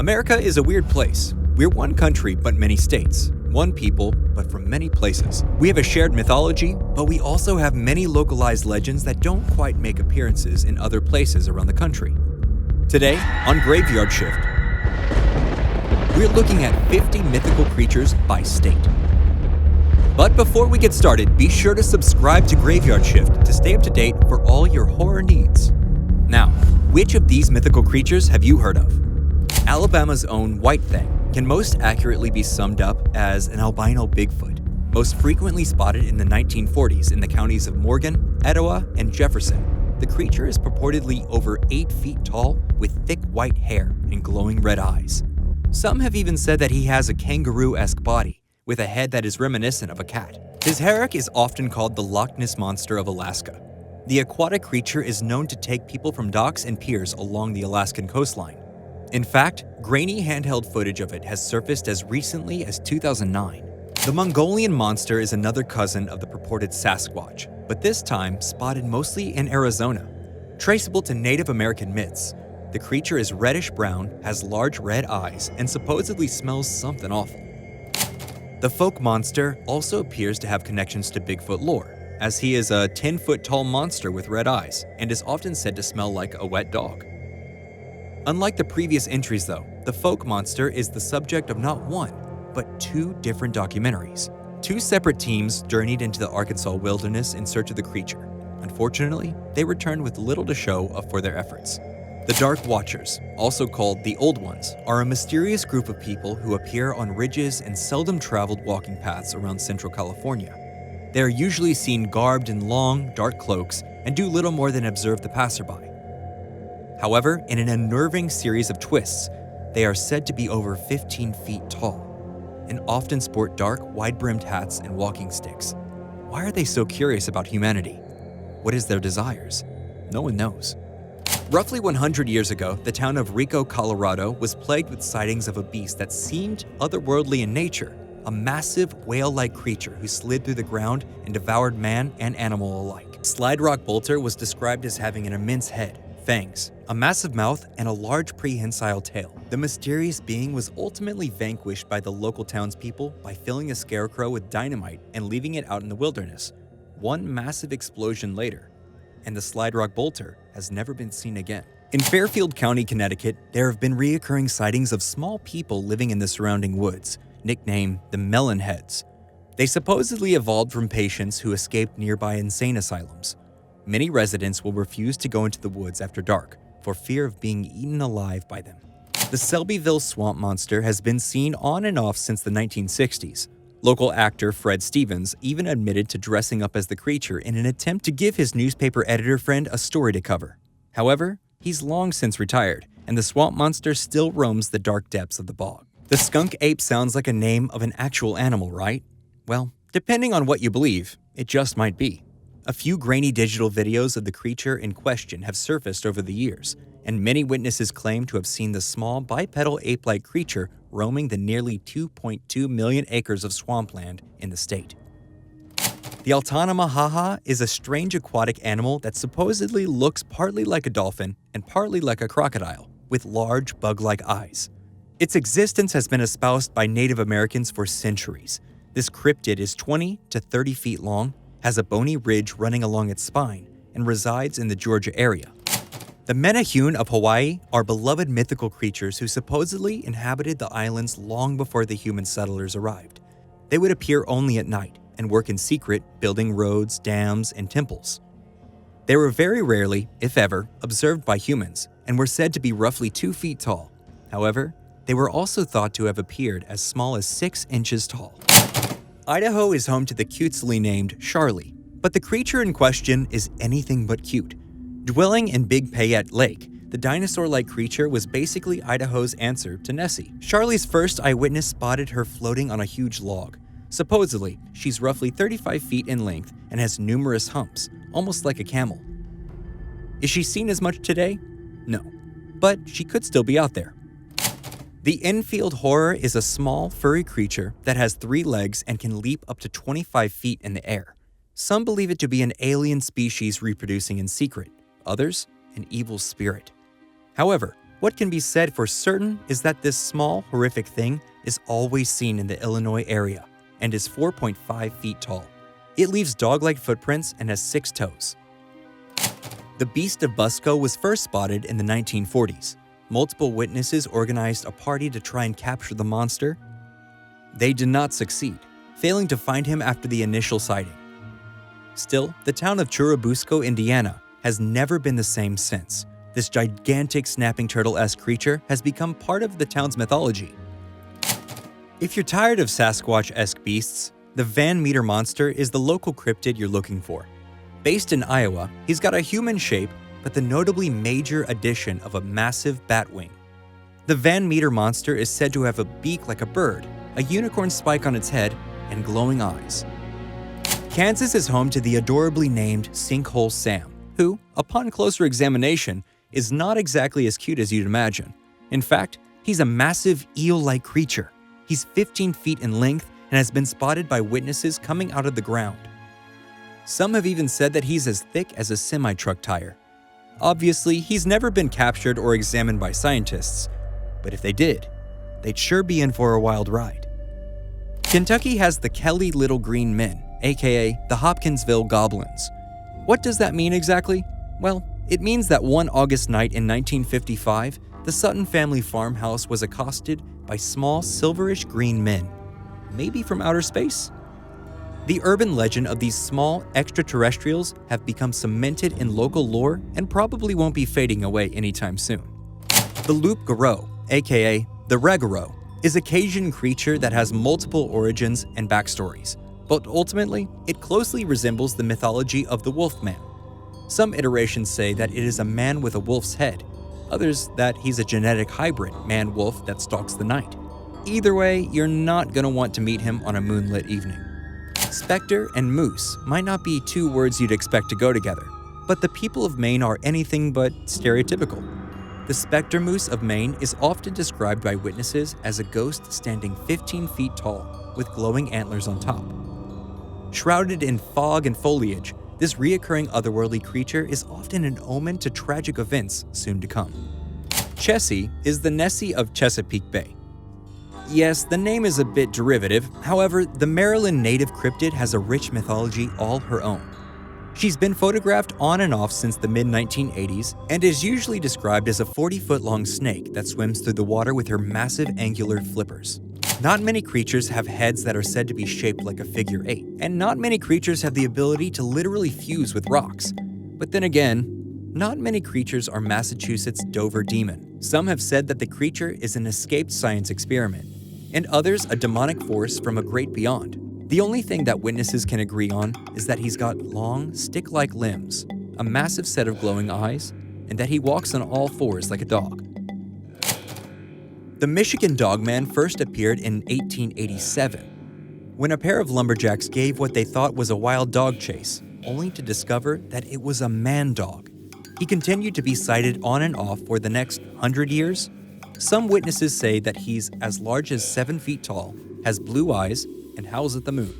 America is a weird place. We're one country, but many states. One people, but from many places. We have a shared mythology, but we also have many localized legends that don't quite make appearances in other places around the country. Today, on Graveyard Shift, we're looking at 50 mythical creatures by state. But before we get started, be sure to subscribe to Graveyard Shift to stay up to date for all your horror needs. Now, which of these mythical creatures have you heard of? Alabama's own white Thang can most accurately be summed up as an albino Bigfoot, most frequently spotted in the 1940s in the counties of Morgan, Etowah, and Jefferson. The creature is purportedly over 8 feet tall with thick white hair and glowing red eyes. Some have even said that he has a kangaroo-esque body, with a head that is reminiscent of a cat. His hair is often called the Loch Ness Monster of Alaska. The aquatic creature is known to take people from docks and piers along the Alaskan coastline. In fact, grainy handheld footage of it has surfaced as recently as 2009. The Mogollon Monster is another cousin of the purported Sasquatch, but this time spotted mostly in Arizona. Traceable to Native American myths, the creature is reddish-brown, has large red eyes, and supposedly smells something awful. The Fouke Monster also appears to have connections to Bigfoot lore, as he is a 10-foot-tall monster with red eyes and is often said to smell like a wet dog. Unlike the previous entries though, the Fouke Monster is the subject of not one, but 2 different documentaries. 2 separate teams journeyed into the Arkansas wilderness in search of the creature. Unfortunately, they returned with little to show for their efforts. The Dark Watchers, also called the Old Ones, are a mysterious group of people who appear on ridges and seldom traveled walking paths around Central California. They are usually seen garbed in long, dark cloaks and do little more than observe the passerby. However, in an unnerving series of twists, they are said to be over 15 feet tall and often sport dark, wide-brimmed hats and walking sticks. Why are they so curious about humanity? What is their desires? No one knows. Roughly 100 years ago, the town of Rico, Colorado was plagued with sightings of a beast that seemed otherworldly in nature, a massive whale-like creature who slid through the ground and devoured man and animal alike. Slide Rock Bolter was described as having an immense head, fangs, a massive mouth, and a large prehensile tail. The mysterious being was ultimately vanquished by the local townspeople by filling a scarecrow with dynamite and leaving it out in the wilderness. One massive explosion later, and the Slide Rock Bolter has never been seen again. In Fairfield County, Connecticut, there have been reoccurring sightings of small people living in the surrounding woods, nicknamed the Melon Heads. They supposedly evolved from patients who escaped nearby insane asylums. Many residents will refuse to go into the woods after dark for fear of being eaten alive by them. The Selbyville Swamp Monster has been seen on and off since the 1960s. Local actor Fred Stevens even admitted to dressing up as the creature in an attempt to give his newspaper editor friend a story to cover. However, he's long since retired, and the Swamp Monster still roams the dark depths of the bog. The Skunk Ape sounds like a name of an actual animal, right? Well, depending on what you believe, it just might be. A few grainy digital videos of the creature in question have surfaced over the years, and many witnesses claim to have seen the small bipedal ape-like creature roaming the nearly 2.2 million acres of swampland in the state. The Altamahaha is a strange aquatic animal that supposedly looks partly like a dolphin and partly like a crocodile, with large bug-like eyes. Its existence has been espoused by Native Americans for centuries. This cryptid is 20 to 30 feet long, has a bony ridge running along its spine, and resides in the Georgia area. The Menehune of Hawaii are beloved mythical creatures who supposedly inhabited the islands long before the human settlers arrived. They would appear only at night and work in secret, building roads, dams, and temples. They were very rarely, if ever, observed by humans and were said to be roughly 2 feet tall. However, they were also thought to have appeared as small as 6 inches tall. Idaho is home to the cutesily named Sharlie, but the creature in question is anything but cute. Dwelling in Big Payette Lake, the dinosaur-like creature was basically Idaho's answer to Nessie. Sharlie's first eyewitness spotted her floating on a huge log. Supposedly, she's roughly 35 feet in length and has numerous humps, almost like a camel. Is she seen as much today? No, but she could still be out there. The Enfield Horror is a small, furry creature that has 3 legs and can leap up to 25 feet in the air. Some believe it to be an alien species reproducing in secret, others, an evil spirit. However, What can be said for certain is that this small, horrific thing is always seen in the Illinois area and is 4.5 feet tall. It leaves dog-like footprints and has 6 toes. The Beast of Busco was first spotted in the 1940s. Multiple witnesses organized a party to try and capture the monster. They did not succeed, failing to find him after the initial sighting. Still, the town of Churubusco, Indiana, has never been the same since. This gigantic snapping turtle-esque creature has become part of the town's mythology. If you're tired of Sasquatch-esque beasts, the Van Meter monster is the local cryptid you're looking for. Based in Iowa, he's got a human shape, but the notably major addition of a massive bat wing. The Van Meter monster is said to have a beak like a bird, a unicorn spike on its head, and glowing eyes. Kansas is home to the adorably named Sinkhole Sam, who, upon closer examination, is not exactly as cute as you'd imagine. In fact, he's a massive eel-like creature. He's 15 feet in length and has been spotted by witnesses coming out of the ground. Some have even said that he's as thick as a semi-truck tire. Obviously, he's never been captured or examined by scientists, but if they did, they'd sure be in for a wild ride. Kentucky has the Kelly Little Green Men, aka the Hopkinsville Goblins. What does that mean exactly? Well, it means that one August night in 1955, the Sutton family farmhouse was accosted by small silverish green men, maybe from outer space? The urban legend of these small extraterrestrials have become cemented in local lore and probably won't be fading away anytime soon. The loup-garou, aka the reggarou, is a Cajun creature that has multiple origins and backstories, but ultimately, it closely resembles the mythology of the Wolfman. Some iterations say that it is a man with a wolf's head, others that he's a genetic hybrid man-wolf that stalks the night. Either way, you're not going to want to meet him on a moonlit evening. Spectre and Moose might not be 2 words you'd expect to go together, but the people of Maine are anything but stereotypical. The Spectre Moose of Maine is often described by witnesses as a ghost standing 15 feet tall with glowing antlers on top. Shrouded in fog and foliage, this reoccurring otherworldly creature is often an omen to tragic events soon to come. Chessie is the Nessie of Chesapeake Bay. Yes, the name is a bit derivative, however, the Maryland native cryptid has a rich mythology all her own. She's been photographed on and off since the mid-1980s and is usually described as a 40-foot-long snake that swims through the water with her massive angular flippers. Not many creatures have heads that are said to be shaped like a figure 8, and not many creatures have the ability to literally fuse with rocks. But then again, not many creatures are Massachusetts' Dover demon. Some have said that the creature is an escaped science experiment, and others a demonic force from a great beyond. The only thing that witnesses can agree on is that he's got long, stick-like limbs, a massive set of glowing eyes, and that he walks on all 4s like a dog. The Michigan Dogman first appeared in 1887, when a pair of lumberjacks gave what they thought was a wild dog chase, only to discover that it was a man dog. He continued to be sighted on and off for the next 100 years. Some witnesses say that he's as large as 7 feet tall, has blue eyes, and howls at the moon.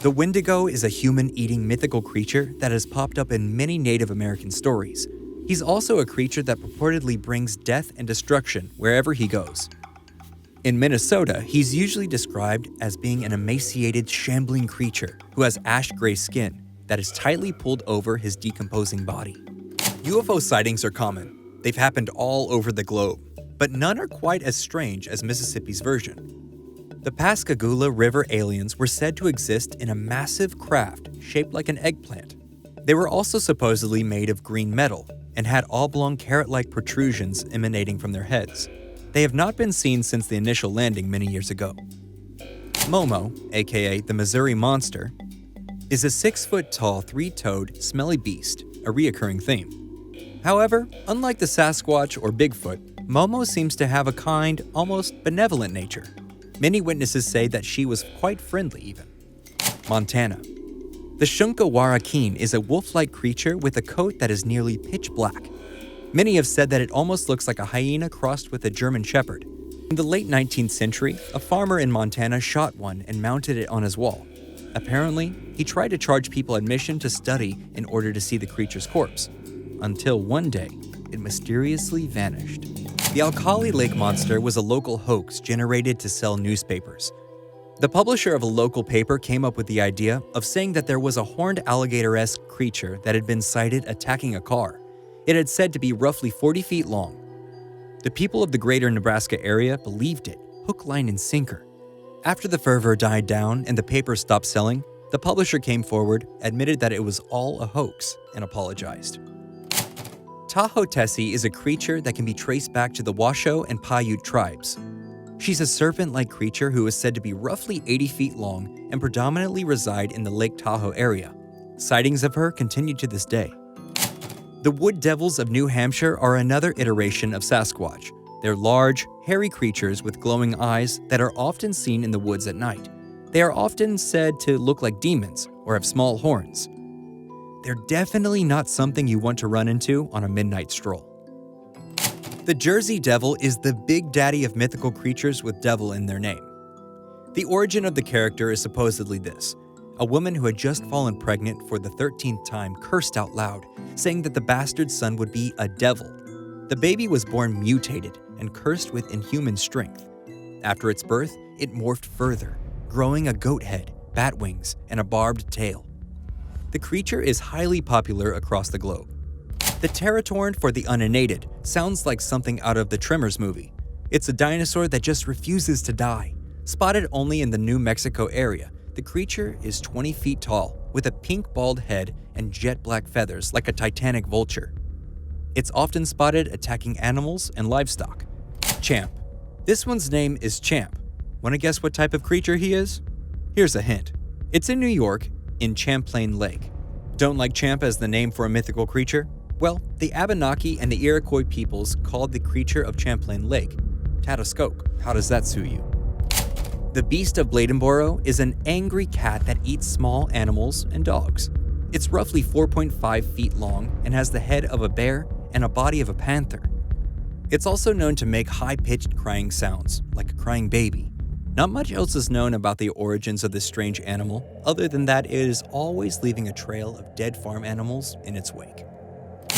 The Wendigo is a human-eating mythical creature that has popped up in many Native American stories. He's also a creature that purportedly brings death and destruction wherever he goes. In Minnesota, he's usually described as being an emaciated, shambling creature who has ash-gray skin that is tightly pulled over his decomposing body. UFO sightings are common. They've happened all over the globe, but none are quite as strange as Mississippi's version. The Pascagoula River aliens were said to exist in a massive craft shaped like an eggplant. They were also supposedly made of green metal and had oblong carrot-like protrusions emanating from their heads. They have not been seen since the initial landing many years ago. Momo, aka the Missouri Monster, is a 6-foot-tall, 3-toed, smelly beast, a reoccurring theme. However, unlike the Sasquatch or Bigfoot, Momo seems to have a kind, almost benevolent nature. Many witnesses say that she was quite friendly even. Montana. The Shunkawarakeen is a wolf-like creature with a coat that is nearly pitch black. Many have said that it almost looks like a hyena crossed with a German shepherd. In the late 19th century, a farmer in Montana shot one and mounted it on his wall. Apparently, he tried to charge people admission to study in order to see the creature's corpse, until one day, it mysteriously vanished. The Alkali Lake Monster was a local hoax generated to sell newspapers. The publisher of a local paper came up with the idea of saying that there was a horned alligator-esque creature that had been sighted attacking a car. It had said to be roughly 40 feet long. The people of the greater Nebraska area believed it, hook, line, and sinker. After the fervor died down and the paper stopped selling, the publisher came forward, admitted that it was all a hoax, and apologized. Tahoe Tessie is a creature that can be traced back to the Washoe and Paiute tribes. She's a serpent-like creature who is said to be roughly 80 feet long and predominantly reside in the Lake Tahoe area. Sightings of her continue to this day. The Wood Devils of New Hampshire are another iteration of Sasquatch. They're large, hairy creatures with glowing eyes that are often seen in the woods at night. They are often said to look like demons or have small horns. They're definitely not something you want to run into on a midnight stroll. The Jersey Devil is the big daddy of mythical creatures with devil in their name. The origin of the character is supposedly this. A woman who had just fallen pregnant for the 13th time cursed out loud, saying that the bastard son would be a devil. The baby was born mutated and cursed with inhuman strength. After its birth, it morphed further, growing a goat head, bat wings, and a barbed tail. The creature is highly popular across the globe. The Teratorn for the uninnated sounds like something out of the Tremors movie. It's a dinosaur that just refuses to die. Spotted only in the New Mexico area, the creature is 20 feet tall, with a pink bald head and jet black feathers like a titanic vulture. It's often spotted attacking animals and livestock. Champ. This one's name is Champ. Want to guess what type of creature he is? Here's a hint. It's in New York, in Champlain Lake. Don't like Champ as the name for a mythical creature? Well, the Abenaki and the Iroquois peoples called the creature of Champlain Lake Tatascoke. How does that suit you? The Beast of Bladenboro is an angry cat that eats small animals and dogs. It's roughly 4.5 feet long and has the head of a bear and a body of a panther. It's also known to make high-pitched crying sounds, like a crying baby. Not much else is known about the origins of this strange animal, other than that it is always leaving a trail of dead farm animals in its wake.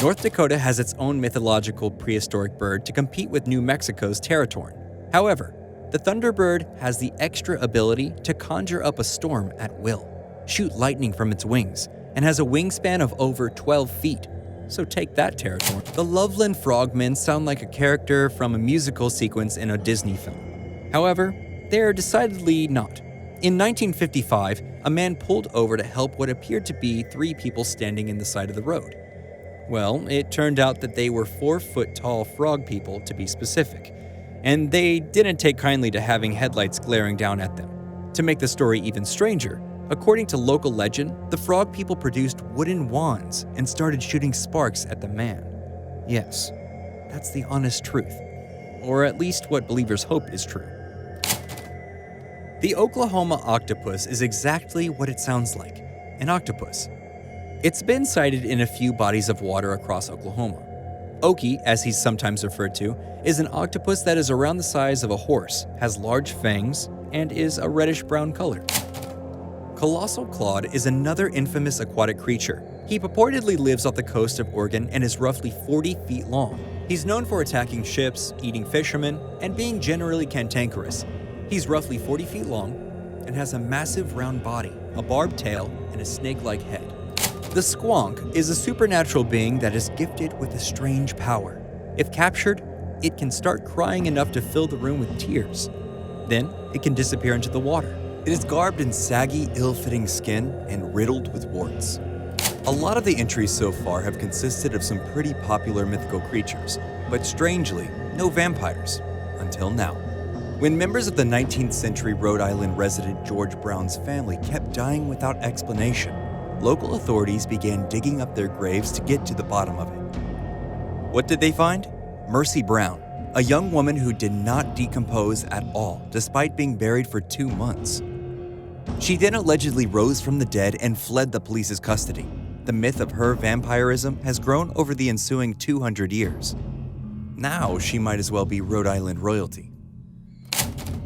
North Dakota has its own mythological prehistoric bird to compete with New Mexico's Teratorn. However, the Thunderbird has the extra ability to conjure up a storm at will, shoot lightning from its wings, and has a wingspan of over 12 feet. So take that, Teratorn. The Loveland Frogmen sound like a character from a musical sequence in a Disney film. However, they are decidedly not. In 1955, a man pulled over to help what appeared to be 3 people standing in the side of the road. Well, it turned out that they were 4-foot-tall frog people, to be specific, and they didn't take kindly to having headlights glaring down at them. To make the story even stranger, according to local legend, the frog people produced wooden wands and started shooting sparks at the man. Yes, that's the honest truth, or at least what believers hope is true. The Oklahoma Octopus is exactly what it sounds like, an octopus. It's been sighted in a few bodies of water across Oklahoma. Okie, as he's sometimes referred to, is an octopus that is around the size of a horse, has large fangs, and is a reddish-brown color. Colossal Claude is another infamous aquatic creature. He purportedly lives off the coast of Oregon and is roughly 40 feet long. He's known for attacking ships, eating fishermen, and being generally cantankerous. He's roughly 40 feet long and has a massive round body, a barbed tail, and a snake-like head. The Squonk is a supernatural being that is gifted with a strange power. If captured, it can start crying enough to fill the room with tears. Then, it can disappear into the water. It is garbed in saggy, ill-fitting skin and riddled with warts. A lot of the entries so far have consisted of some pretty popular mythical creatures, but strangely, no vampires, until now. When members of the 19th century Rhode Island resident George Brown's family kept dying without explanation, local authorities began digging up their graves to get to the bottom of it. What did they find? Mercy Brown, a young woman who did not decompose at all despite being buried for 2 months. She then allegedly rose from the dead and fled the police's custody. The myth of her vampirism has grown over the ensuing 200 years. Now she might as well be Rhode Island royalty.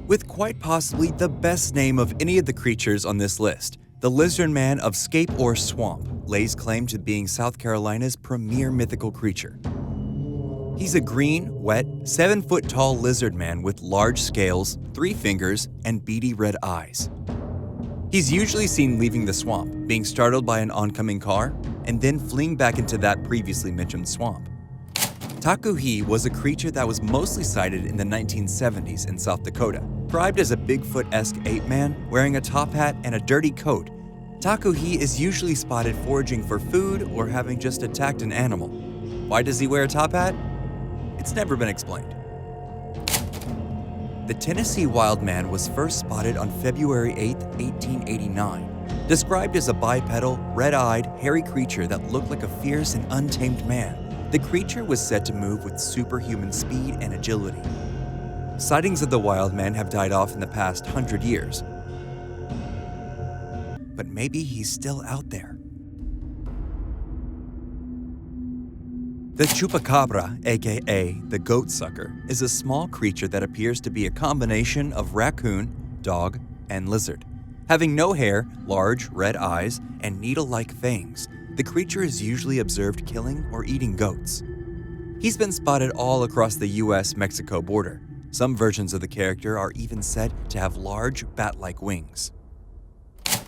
With quite possibly the best name of any of the creatures on this list, the lizard man of Scape or Swamp lays claim to being South Carolina's premier mythical creature. He's a green, wet, 7-foot-tall lizard man with large scales, 3 fingers, and beady red eyes. He's usually seen leaving the swamp, being startled by an oncoming car, and then fleeing back into that previously mentioned swamp. Takuhi was a creature that was mostly sighted in the 1970s in South Dakota. Described as a Bigfoot-esque ape man wearing a top hat and a dirty coat, Takuhi is usually spotted foraging for food or having just attacked an animal. Why does he wear a top hat? It's never been explained. The Tennessee wild man was first spotted on February 8, 1889. Described as a bipedal, red-eyed, hairy creature that looked like a fierce and untamed man, the creature was said to move with superhuman speed and agility. Sightings of the wild man have died off in the past 100 years. But maybe he's still out there. The chupacabra, aka the goat sucker, is a small creature that appears to be a combination of raccoon, dog, and lizard. Having no hair, large red eyes, and needle-like fangs, the creature is usually observed killing or eating goats. He's been spotted all across the US-Mexico border. Some versions of the character are even said to have large bat-like wings.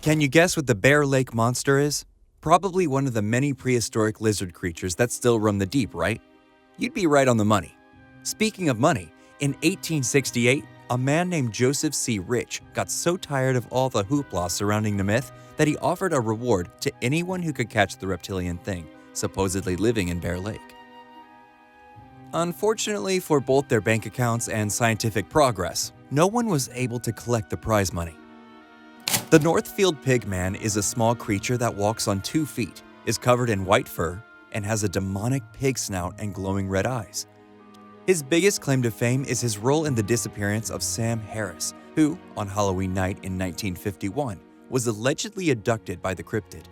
Can you guess what the Bear Lake Monster is? Probably one of the many prehistoric lizard creatures that still roam the deep, right? You'd be right on the money. Speaking of money, in 1868, a man named Joseph C. Rich got so tired of all the hoopla surrounding the myth that he offered a reward to anyone who could catch the reptilian thing, supposedly living in Bear Lake. Unfortunately for both their bank accounts and scientific progress, no one was able to collect the prize money. The Northfield Pigman is a small creature that walks on 2 feet, is covered in white fur, and has a demonic pig snout and glowing red eyes. His biggest claim to fame is his role in the disappearance of Sam Harris, who, on Halloween night in 1951, was allegedly abducted by the cryptid.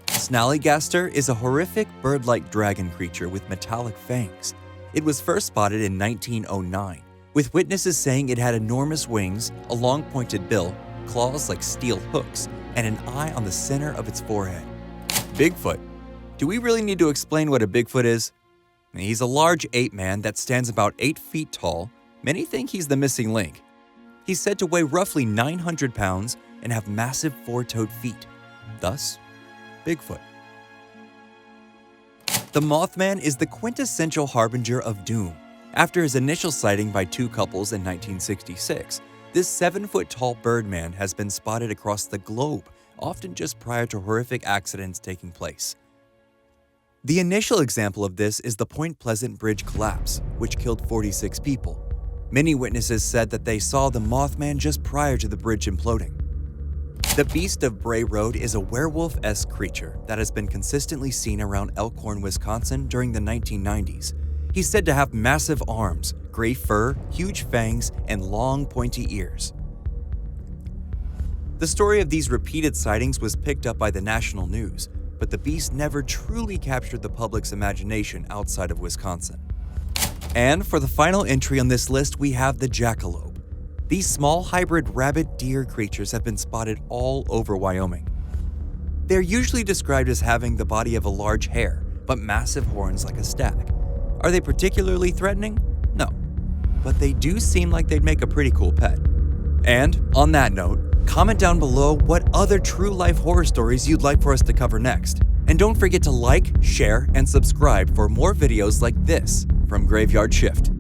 Snallygaster is a horrific bird-like dragon creature with metallic fangs. It was first spotted in 1909, with witnesses saying it had enormous wings, a long pointed bill, claws like steel hooks, and an eye on the center of its forehead. Bigfoot. Do we really need to explain what a Bigfoot is? He's a large ape man that stands about 8 feet tall. Many think he's the missing link. He's said to weigh roughly 900 pounds and have massive 4-toed feet. Thus, Bigfoot. The Mothman is the quintessential harbinger of doom. After his initial sighting by 2 couples in 1966, this 7-foot-tall birdman has been spotted across the globe, often just prior to horrific accidents taking place. The initial example of this is the Point Pleasant Bridge collapse, which killed 46 people. Many witnesses said that they saw the Mothman just prior to the bridge imploding. The Beast of Bray Road is a werewolf-esque creature that has been consistently seen around Elkhorn, Wisconsin during the 1990s. He's said to have massive arms, gray fur, huge fangs, and long, pointy ears. The story of these repeated sightings was picked up by the national news, but the beast never truly captured the public's imagination outside of Wisconsin. And for the final entry on this list, we have the Jackalope. These small hybrid rabbit-deer creatures have been spotted all over Wyoming. They're usually described as having the body of a large hare, but massive horns like a stag. Are they particularly threatening? No. But they do seem like they'd make a pretty cool pet. And on that note, comment down below what other true-life horror stories you'd like for us to cover next. And don't forget to like, share, and subscribe for more videos like this from Graveyard Shift.